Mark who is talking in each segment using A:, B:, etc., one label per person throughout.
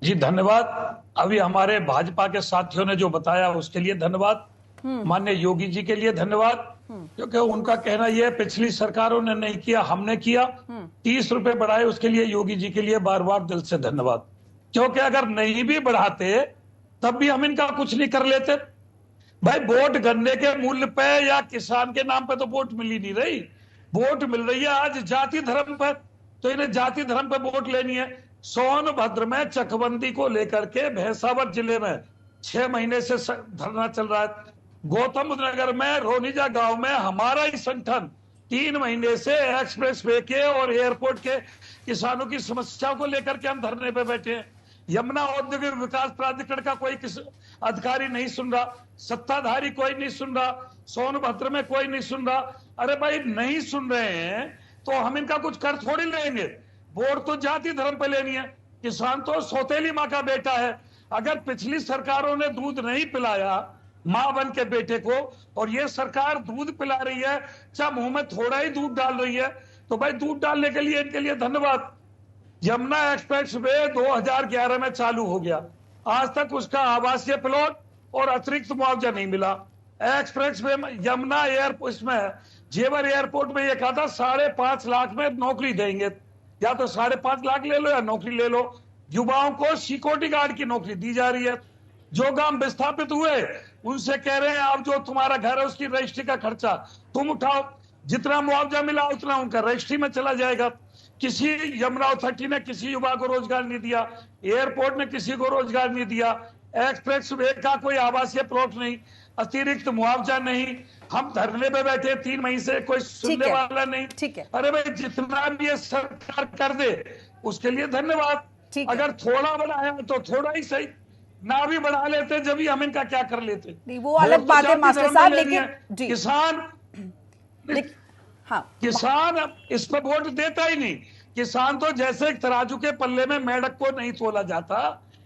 A: जी धन्यवाद। अभी हमारे भाजपा के साथियों ने जो बताया उसके लिए धन्यवाद। माननीय योगी जी के लिए धन्यवाद, क्योंकि उनका कहना यह है पिछली सरकारों ने नहीं किया, हमने किया। 30 रुपए बढ़ाए, उसके लिए योगी जी के लिए बार बार दिल से धन्यवाद। क्योंकि अगर नहीं भी बढ़ाते तब भी हम इनका कुछ नहीं कर लेते। भाई वोट गन्ने के मूल्य पे या किसान के नाम पे तो वोट मिल ही नहीं रही। वोट मिल रही है आज जाति धर्म पर। तो इन्हें जाति धर्म पे वोट लेनी है। सोनभद्र में चकबंदी को लेकर के भैंसावर जिले में 6 महीने से धरना चल रहा है। गौतम बुद्ध नगर में रोनिजा गांव में हमारा ही संगठन 3 महीने से एक्सप्रेस वे के और एयरपोर्ट के किसानों की समस्याओं को लेकर के हम धरने पे बैठे हैं। यमुना औद्योगिक विकास प्राधिकरण का कोई अधिकारी नहीं सुन रहा, सत्ताधारी कोई नहीं सुन रहा, सोनभद्र में कोई नहीं सुन रहा। अरे भाई नहीं सुन रहे हैं तो हम इनका कुछ कर थोड़ी लेंगे। वोट तो जाति धर्म पे लेनी है। किसान तो सौतेली माँ का बेटा है। अगर पिछली सरकारों ने दूध नहीं पिलाया माँ बन के बेटे को, और ये सरकार दूध पिला रही है, चाहे मुंह में थोड़ा ही दूध डाल रही है, तो भाई दूध डालने के लिए इनके लिए धन्यवाद। यमुना एक्सप्रेस वे 2011 में चालू हो गया, आज तक उसका आवासीय प्लॉट और अतिरिक्त मुआवजा नहीं मिला। एक्सप्रेस वे यमुना एयरपोर्ट में जेवर एयरपोर्ट में यह कहा था 5.5 लाख में नौकरी देंगे, या तो 5.5 लाख ले लो या नौकरी ले लो। युवाओं को सिक्योरिटी गार्ड की नौकरी दी जा रही है। जो गांव विस्थापित हुए उनसे कह रहे हैं आप जो तुम्हारा घर है उसकी रजिस्ट्री का खर्चा तुम उठाओ, जितना मुआवजा मिला उतना उनका रजिस्ट्री में चला जाएगा। किसी यमुना अथॉरिटी ने किसी युवा को रोजगार नहीं दिया, एयरपोर्ट ने किसी को रोजगार नहीं दिया, एक्सप्रेस वे का कोई आवासीय प्लॉट नहीं, अतिरिक्त मुआवजा नहीं। हम धरने पे बैठे 3 महीने से, कोई सुनने वाला नहीं।
B: ठीक है।
A: अरे भाई जितना भी ये सरकार कर दे उसके लिए धन्यवाद। अगर थोड़ा बढ़ाया तो थोड़ा ही सही, ना भी बढ़ा लेते जब भी हम इनका क्या कर लेते।
B: नहीं वो अलग बात है मास्टर साहब, लेकिन
A: किसान
B: हाँ,
A: किसान इस पर वोट देता ही नहीं। किसान तो जैसे तराजू के पल्ले में मेढक को नहीं तोला जाता,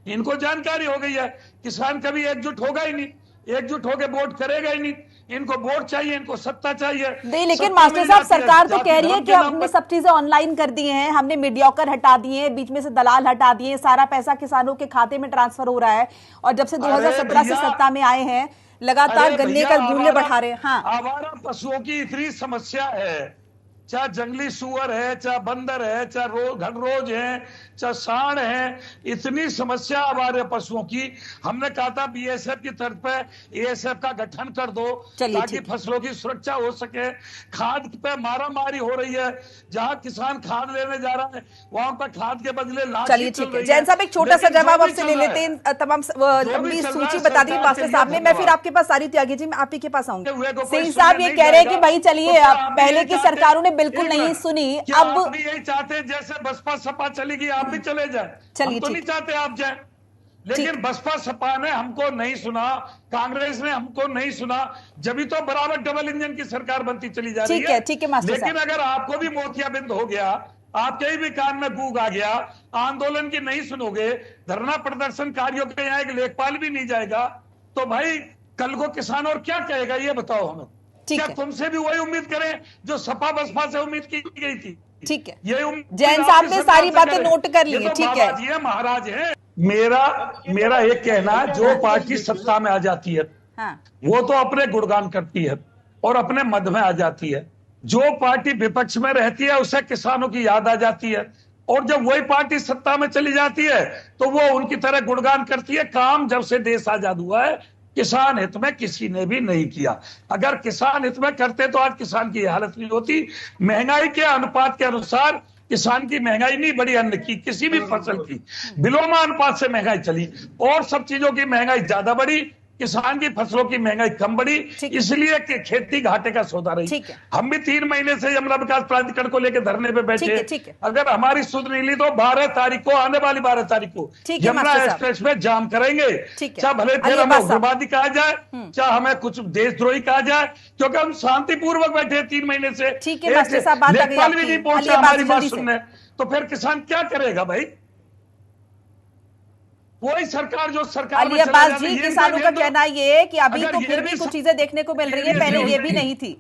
A: इनको जानकारी हो गई है। किसान कभी एकजुट होगा ही नहीं, एकजुट होकर वोट करेगा ही नहीं। इनको वोट चाहिए, इनको सत्ता चाहिए।
B: नहीं, लेकिन मास्टर साहब सरकार तो कह रही है कि हमने सब चीजें ऑनलाइन कर दी हैं, हमने मीडियोकर हटा दिए हैं, बीच में से दलाल हटा दिए, सारा पैसा किसानों के खाते में ट्रांसफर हो रहा है। और जब से 2017 से सत्ता में आए हैं लगातार गन्ने का मूल्य बढ़ा रहे हैं। हाँ,
A: आवारा पशुओं की इतनी समस्या है, चाहे जंगली सुअर है, चाहे बंदर है, चाहे घनरोज है, चाहे सांड है, इतनी समस्या हमारे पशुओं की। हमने कहा था बीएसएफ की तर्ज पे एएसएफ का गठन कर दो ताकि फसलों की सुरक्षा हो सके। खाद पे मारा मारी हो रही है, जहां किसान खाद लेने जा रहा है वहां पर खाद के बदले लाठी चल रही है।
B: जैन साहब एक छोटा सा जवाब आपसे ले लेते हैं, तमाम लंबी सूची बता दी मास्टर साहब ने। मैं फिर आपके पास सारी त्यागी जी, मैं आप ही के पास आऊंगी। सिंह साहब ये कह रहे हैं कि भाई चलिए पहले की सरकारों ने बिल्कुल नहीं सुनी, अब
A: यही चाहते हैं जैसे बसपा सपा चलेगी आप भी चले जाए। हम तो नहीं चाहते आप जाए, लेकिन बसपा सपा ने हमको नहीं सुना, कांग्रेस ने हमको नहीं सुना, जब तो बराबर डबल इंजन की सरकार बनती चली जा रही है।
B: ठीक है मास्टर साहब,
A: लेकिन अगर आपको भी मोतियाबिंद हो गया, आपके भी कान में गूंग आ गया, आंदोलन की नहीं सुनोगे, धरना प्रदर्शनकारियों के यहाँ एक लेखपाल भी नहीं जाएगा, तो भाई कल को किसान और क्या कहेगा ये बताओ हमें। क्या तुमसे भी वही उम्मीद करें जो सपा बसपा से उम्मीद की गई थी?
B: ठीक है,
A: ये
B: जैन साहब ने सारी बातें नोट कर ली है। ठीक है,
A: महाराज है। मेरा एक कहना है, जो पार्टी सत्ता में आ जाती है वो तो अपने गुणगान करती है और अपने मद में आ जाती है। जो पार्टी विपक्ष में रहती है उसे किसानों की याद आ जाती है, और जब वही पार्टी सत्ता में चली जाती है तो वो उनकी तरह गुणगान करती है। काम जब से देश आजाद हुआ है किसान हित में किसी ने भी नहीं किया। अगर किसान हित में करते तो आज किसान की हालत नहीं होती। महंगाई के अनुपात के अनुसार किसान की महंगाई नहीं बढ़ी, अन्न की किसी भी फसल की विलोमा अनुपात से महंगाई चली, और सब चीजों की महंगाई ज्यादा बढ़ी, किसान की फसलों की महंगाई कम बढ़ी, इसलिए कि खेती घाटे का सौदा रही। हम भी 3 महीने से यमुना विकास प्राधिकरण को लेकर धरने पे बैठे। अगर हमारी सुध नहीं ली तो 12 तारीख को, आने वाली 12 तारीख को यमुना एक्सप्रेस में जाम करेंगे। चाहे भले फिर हमें उग्रवादी कहा जाए, चाहे हमें कुछ देशद्रोही कहा जाए, क्योंकि हम शांतिपूर्वक बैठे 3 महीने से, लेखपाल भी नहीं पहुंचा हमारी बात सुनने, तो फिर किसान क्या करेगा भाई? वही सरकार जो सरकार
B: अली अब्बास जी, किसानों का कहना ये है कि अभी तो फिर भी कुछ चीजें देखने को मिल रही है, पहले ये भी नहीं थी।